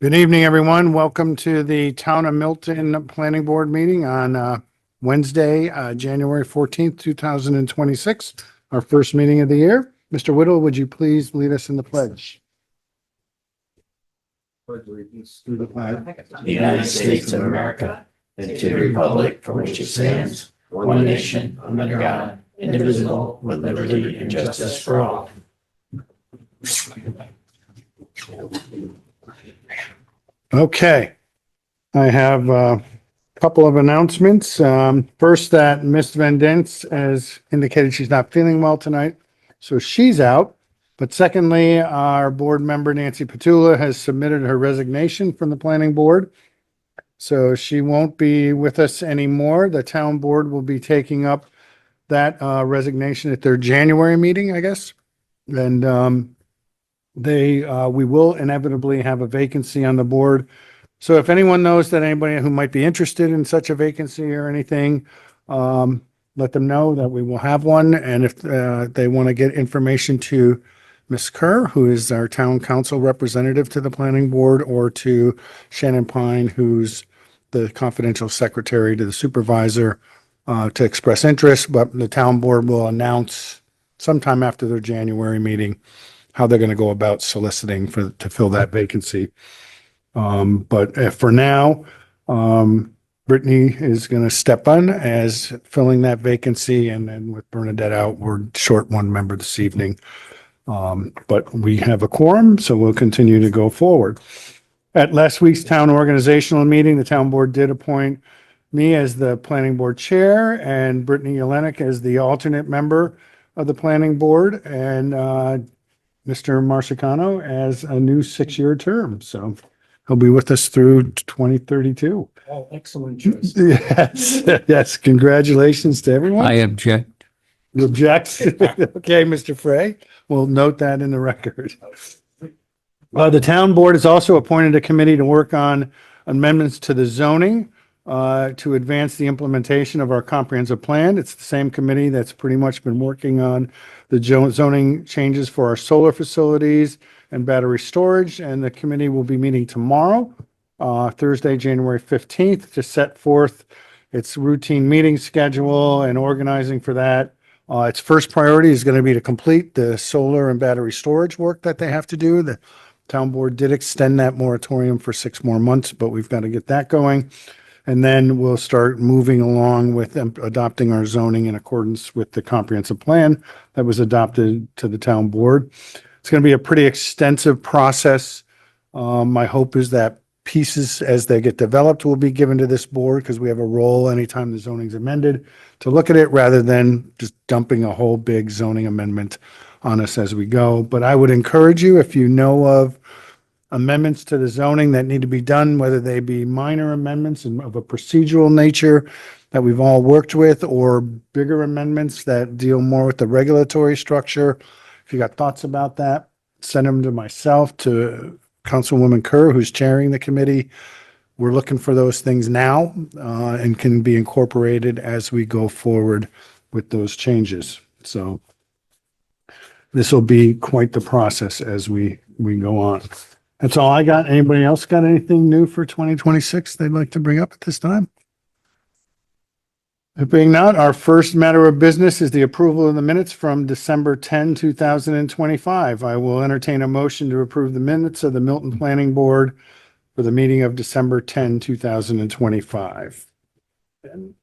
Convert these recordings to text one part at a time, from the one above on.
Good evening, everyone. Welcome to the Town of Milton Planning Board meeting on Wednesday, January 14th, 2026, our first meeting of the year. Mr. Whittle, would you please lead us in the pledge? The United States of America and to the republic for which it stands, one nation, under God, indivisible, with liberty and justice for all. Okay. I have a couple of announcements. First, that Miss Van Dens has indicated she's not feeling well tonight, so she's out. But secondly, our board member Nancy Petula has submitted her resignation from the planning board. So she won't be with us anymore. The town board will be taking up that resignation at their January meeting, I guess. And we will inevitably have a vacancy on the board. So if anyone knows that anybody who might be interested in such a vacancy or anything, let them know that we will have one. And if they want to get information to Ms. Kerr, who is our town council representative to the planning board, or to Shannon Pine, who's the confidential secretary to the supervisor, to express interest. But the town board will announce sometime after their January meeting how they're going to go about soliciting to fill that vacancy. But for now, Brittany is going to step on as filling that vacancy, and then with Bernadette out, we're short one member this evening. But we have a quorum, so we'll continue to go forward. At last week's town organizational meeting, the town board did appoint me as the planning board chair and Brittany Yelenick as the alternate member of the planning board, and Mr. Marsicano as a new 6-year term. So he'll be with us through 2032. Oh, excellent choice. Yes, yes. Congratulations to everyone. I object. You object? Okay, Mr. Frey, we'll note that in the record. The town board has also appointed a committee to work on amendments to the zoning to advance the implementation of our comprehensive plan. It's the same committee that's pretty much been working on the zoning changes for our solar facilities and battery storage. And the committee will be meeting tomorrow, Thursday, January 15th, to set forth its routine meeting schedule and organizing for that. Its first priority is going to be to complete the solar and battery storage work that they have to do. The town board did extend that moratorium for 6 more months, but we've got to get that going. And then we'll start moving along with adopting our zoning in accordance with the comprehensive plan that was adopted to the town board. It's going to be a pretty extensive process. My hope is that pieces as they get developed will be given to this board, because we have a role anytime the zoning's amended to look at it, rather than just dumping a whole big zoning amendment on us as we go. But I would encourage you, if you know of amendments to the zoning that need to be done, whether they be minor amendments of a procedural nature that we've all worked with, or bigger amendments that deal more with the regulatory structure. If you got thoughts about that, send them to myself, to Councilwoman Kerr, who's chairing the committee. We're looking for those things now and can be incorporated as we go forward with those changes. So this will be quite the process as we go on. That's all I got. Anybody else got anything new for 2026 they'd like to bring up at this time? If being not, our first matter of business is the approval of the minutes from December 10, 2025. I will entertain a motion to approve the minutes of the Milton Planning Board for the meeting of December 10, 2025. And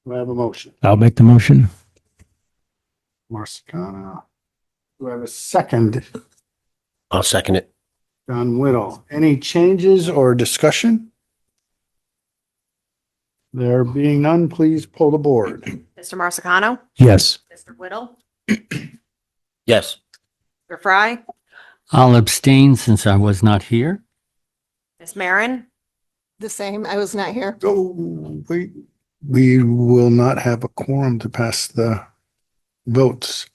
do I have a motion? I'll make the motion. Marsicano. Do I have a second? I'll second it. John Whittle. Any changes or discussion? There being none, please pull the board. Mr. Marsicano, Yes. Mr. Whittle, Yes. Mr. Fry, I'll abstain since I was not here. Ms. Marin, The same. I was not here. Oh, we will not have a quorum to pass the votes.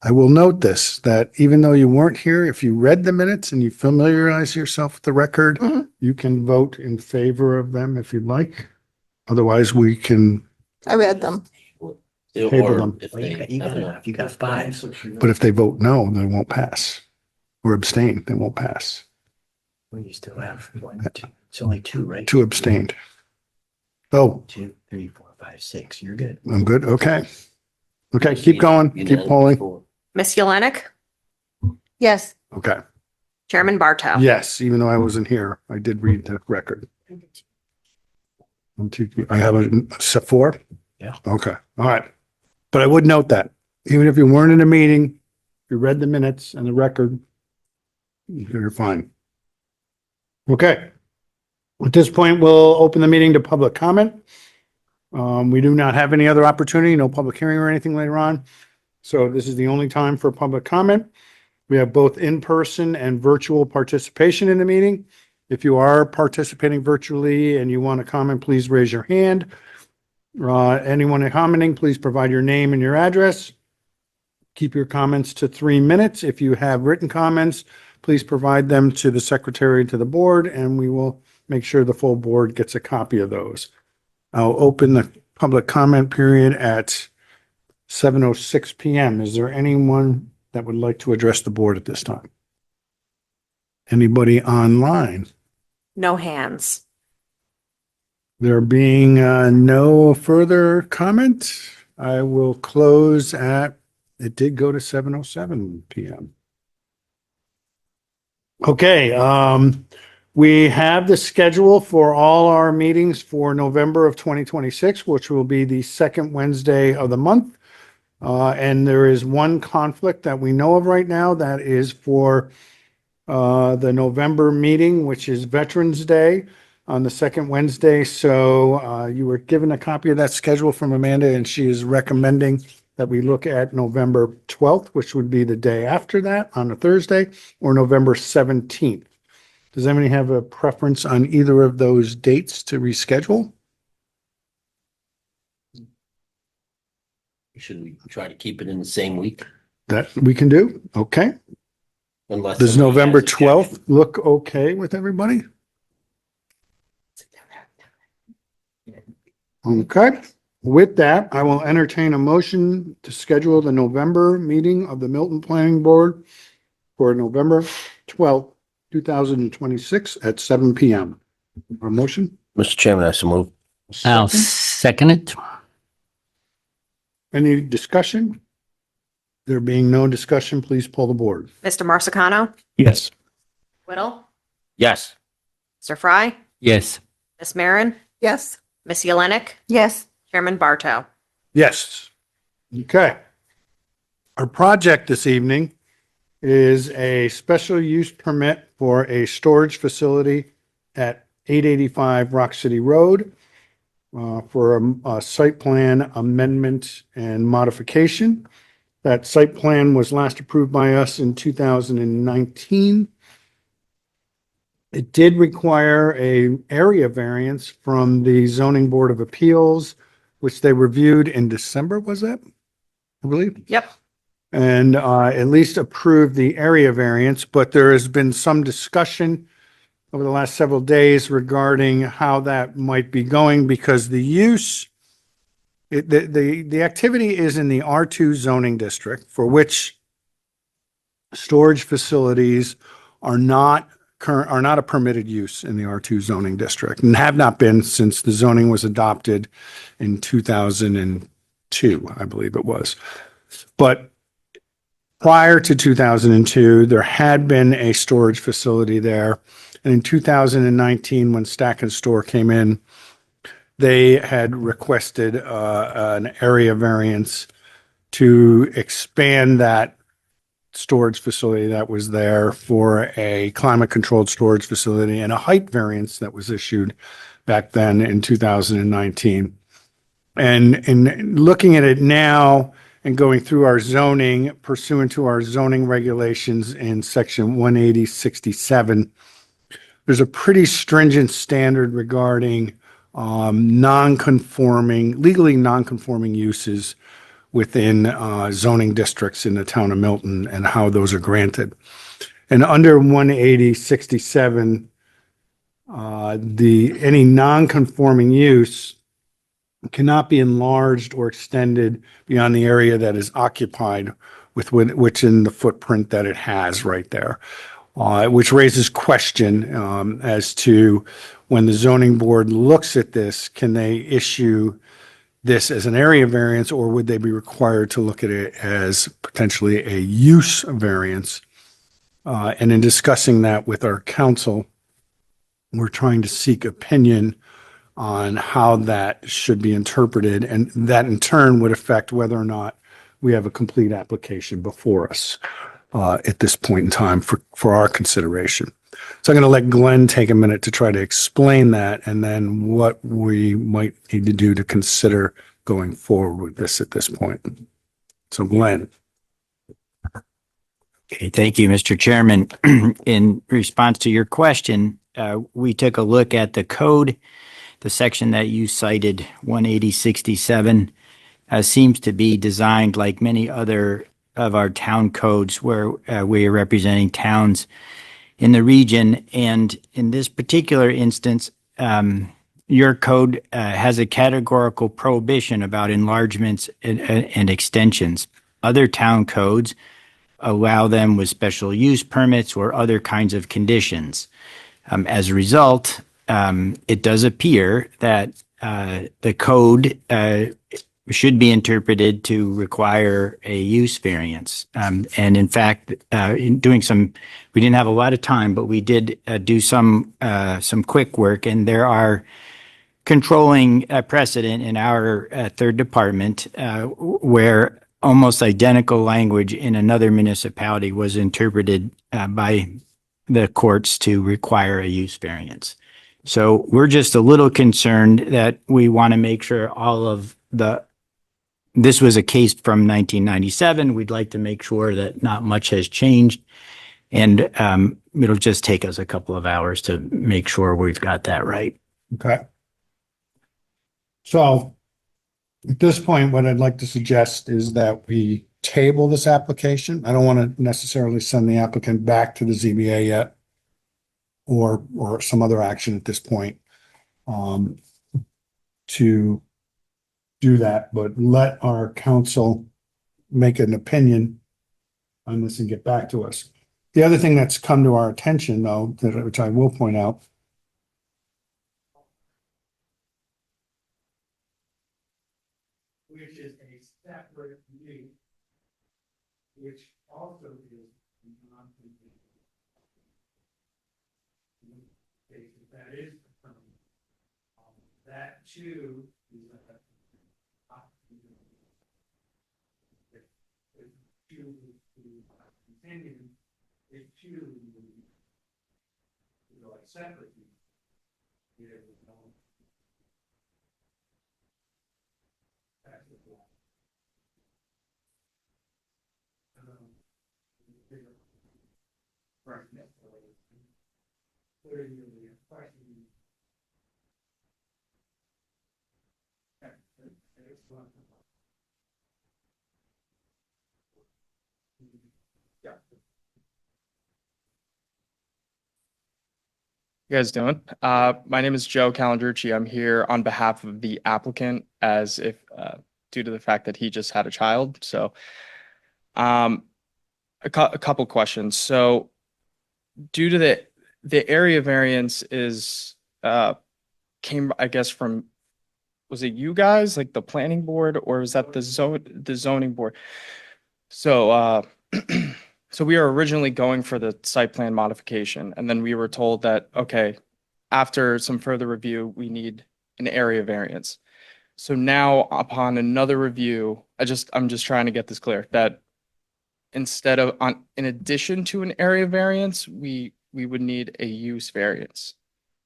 I will note this, that even though you weren't here, if you read the minutes and you familiarize yourself with the record, Mhm. you can vote in favor of them if you'd like. Otherwise, we can I read them. Table them. If you got 5. But if they vote no, they won't pass. Or abstain, they won't pass. We still have one, two. It's only two, right? Two abstained. Oh, 2, 3, 4, 5, 6. You're good. I'm good. Okay. Okay, keep going. Keep polling. Miss Yelenik, Yes. Okay. Chairman Barto. Yes, even though I wasn't here, I did read the record. 1, 2, 3. I have a 4? Yeah. Okay. All right. But I would note that even if you weren't in a meeting, you read the minutes and the record, you're fine. Okay. At this point, we'll open the meeting to public comment. We do not have any other opportunity, no public hearing or anything later on. So this is the only time for public comment. We have both in-person and virtual participation in the meeting. If you are participating virtually and you want to comment, please raise your hand. Anyone commenting, please provide your name and your address. Keep your comments to 3 minutes. If you have written comments, please provide them to the secretary, to the board, and we will make sure the full board gets a copy of those. I'll open the public comment period at 7:06 PM. Is there anyone that would like to address the board at this time? Anybody online? No hands. There being no further comment, I will close at, it did go to 7:07 PM. Okay, we have the schedule for all our meetings for November of 2026, which will be the second Wednesday of the month. And there is one conflict that we know of right now, that is for the November meeting, which is Veterans Day on the second Wednesday. So you were given a copy of that schedule from Amanda, and she is recommending that we look at November 12th, which would be the day after that on a Thursday, or November 17th. Does anybody have a preference on either of those dates to reschedule? Should we try to keep it in the same week? That we can do? Okay. Unless Does somebody November has 12th look okay with everybody? Okay. With that, I will entertain a motion to schedule the November meeting of the Milton Planning Board for November 12th, 2026 at 7 PM. A motion? Mr. Chairman, I so move. I'll Second? second it. Any discussion? There being no discussion, please pull the board. Mr. Marsicano, Yes. Whittle, Yes. Mr. Fry, Yes. Miss Marin, Yes. Miss Yelenik, Yes. Chairman Barto. Yes. Okay. Our project this evening is a special use permit for a storage facility at 885 Rock City Road for a site plan amendment and modification. That site plan was last approved by us in 2019. It did require a area variance from the Zoning Board of Appeals, which they reviewed in December, was that? I believe. Yep. And at least approved the area variance, but there has been some discussion over the last several days regarding how that might be going, because the use, the activity is in the R2 zoning district, for which storage facilities are not a permitted use in the R2 zoning district, and have not been since the zoning was adopted in 2002, I believe it was. But prior to 2002, there had been a storage facility there. And in 2019, when Stack and Stor came in, they had requested an area variance to expand that storage facility that was there for a climate-controlled storage facility, and a height variance that was issued back then in 2019. And in looking at it now and going through our zoning pursuant to our zoning regulations in section 18067, there's a pretty stringent standard regarding legally non-conforming uses within zoning districts in the town of Milton and how those are granted. And under 18067, any non-conforming use cannot be enlarged or extended beyond the area that is occupied within the footprint that it has right there. which raises question as to when the zoning board looks at this, can they issue this as an area variance, or would they be required to look at it as potentially a use variance? And in discussing that with our council, we're trying to seek opinion on how that should be interpreted, and that in turn would affect whether or not we have a complete application before us at this point in time for our consideration. So I'm going to let Glenn take a minute to try to explain that, and then what we might need to do to consider going forward with this at this point. So Glenn. Okay, thank you, Mr. Chairman. In response to your question, we took a look at the code. The section that you cited, 18067, seems to be designed like many other of our town codes where we are representing towns in the region. And in this particular instance, your code has a categorical prohibition about enlargements and extensions. Other town codes allow them with special use permits or other kinds of conditions. As a result, it does appear that the code should be interpreted to require a use variance. And in fact, in doing we didn't have a lot of time, but we did do some quick work, and there are controlling precedent in our third department where almost identical language in another municipality was interpreted by the courts to require a use variance. So we're just a little concerned that we want to make sure this was a case from 1997. We'd like to make sure that not much has changed. And it'll just take us a couple of hours to make sure we've got that right. Okay. So at this point, what I'd like to suggest is that we table this application. I don't want to necessarily send the applicant back to the ZBA yet, or some other action at this point to do that, but let our council make an opinion on this and get back to us. The other thing that's come to our attention, though, which I will point out, which is a separate meeting, which also is non-compete. That is, that too is continue, it too is like separate. You guys doing? My name is Joe Calandrucci. I'm here on behalf of the applicant as if due to the fact that he just had a child. So a couple questions. So due to the area variance is came, I guess, from, was it you guys, like the planning board, or was that the zoning board? So so we were originally going for the site plan modification, and then we were told that, okay, after some further review, we need an area variance. So now upon another review, I'm just trying to get this clear, that instead of in addition to an area variance, we would need a use variance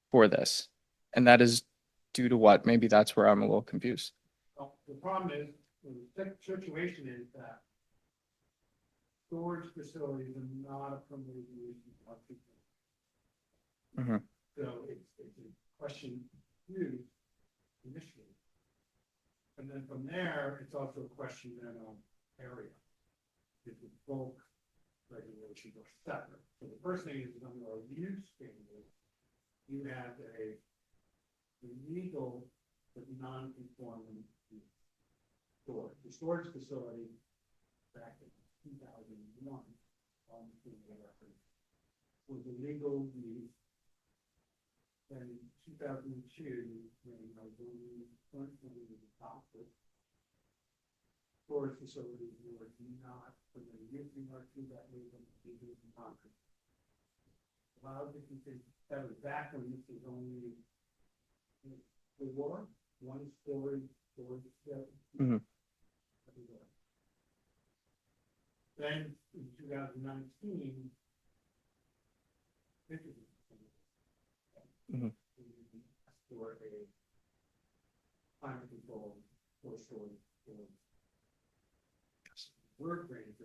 for this. And that is due to what? Maybe that's where I'm a little confused. Well, the problem is, the situation is that storage facilities are not a permitted use. Mhm. So it's a question of use initially. And then from there, it's also a question then of area. If the bulk regulations are separate. So the first thing is under our use standard, you have a legal but non-conforming storage. The storage facility back in 2001 was a legal use. And in 2002, when I was only currently in the hospital, storage facilities were not permitted. Using our two that legal is not. Allowed to continue. That was back when this was only the war, one story, storage. Mhm. Then in 2019, this is Mhm. for a climate control for storage. We're granted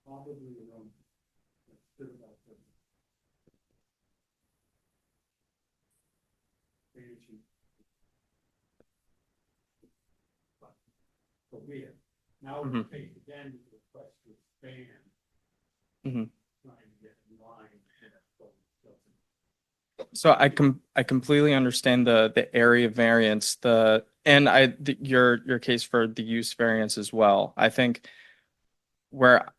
probably around about but we have now we're Mhm. faced again with the request to expand, Mhm. trying to get in line. So I completely understand the area variance, your case for the use variance as well. I think where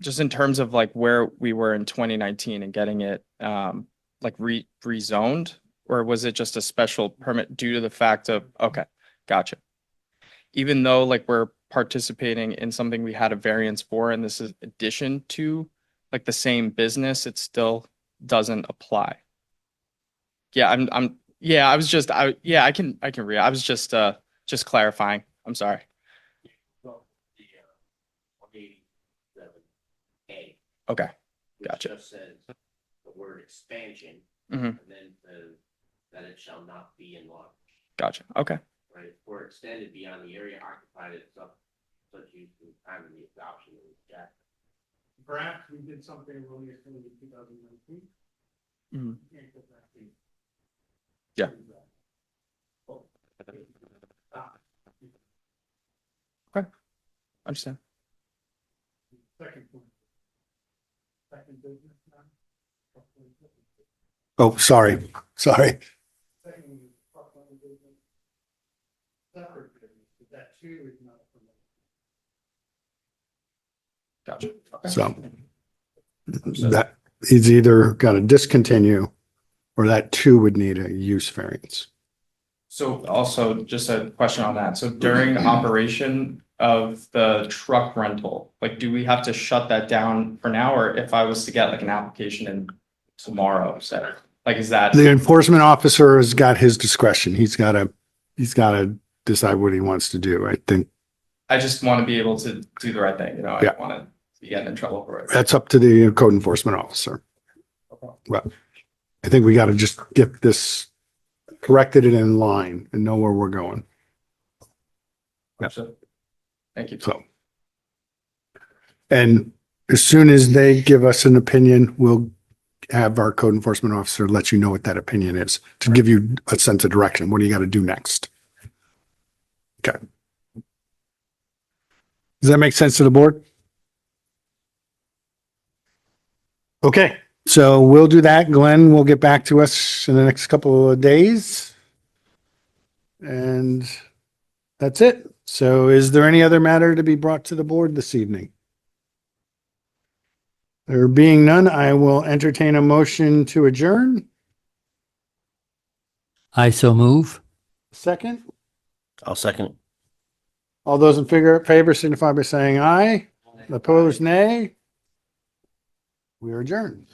just in terms of like where we were in 2019 and getting it like rezoned, or was it just a special permit due to the fact of, okay, gotcha. Even though like we're participating in something we had a variance for, and this is addition to like the same business, it still doesn't apply. Yeah, yeah, I can read. I was just clarifying. I'm sorry. Well, the 187A. Okay, Which Gotcha. just says the word expansion, Mhm. and then that it shall not be enlarged, Gotcha. Okay. right? Or extended beyond the area occupied at such use from the time of the adoption of the chapter. Perhaps we did something erroneously in 2019. Mhm. Can't go back and Yeah. do that. Oh, Understand. second point. Second business now. Oh, sorry. Second one is Buckland business. Separate business, but that too is not permitted. Gotcha. Okay. So that is either got to discontinue or that too would need a use variance. So also just a question on that. So during operation of the truck rental, like, do we have to shut that down for now? Or if I was to get like an application in tomorrow, say, like, is that? The enforcement officer has got his discretion. He's got to decide what he wants to do. I think I just want to be able to do the right thing, you know, I Yeah. don't want to be getting in trouble for it. that's up to the code enforcement officer. Well, I think we got to just get this corrected and in line and know where we're going. So, thank you. So. And as soon as they give us an opinion, we'll have our code enforcement officer let you know what that opinion is to give you a sense of direction. What do you got to do next? Okay. Does that make sense to the board? Okay, so we'll do that. Glenn will get back to us in the next couple of days. And that's it. So is there any other matter to be brought to the board this evening? There being none, I will entertain a motion to adjourn. I so move. Second, I'll second it. all those in favor signify by saying aye. Opposed, nay. We are adjourned.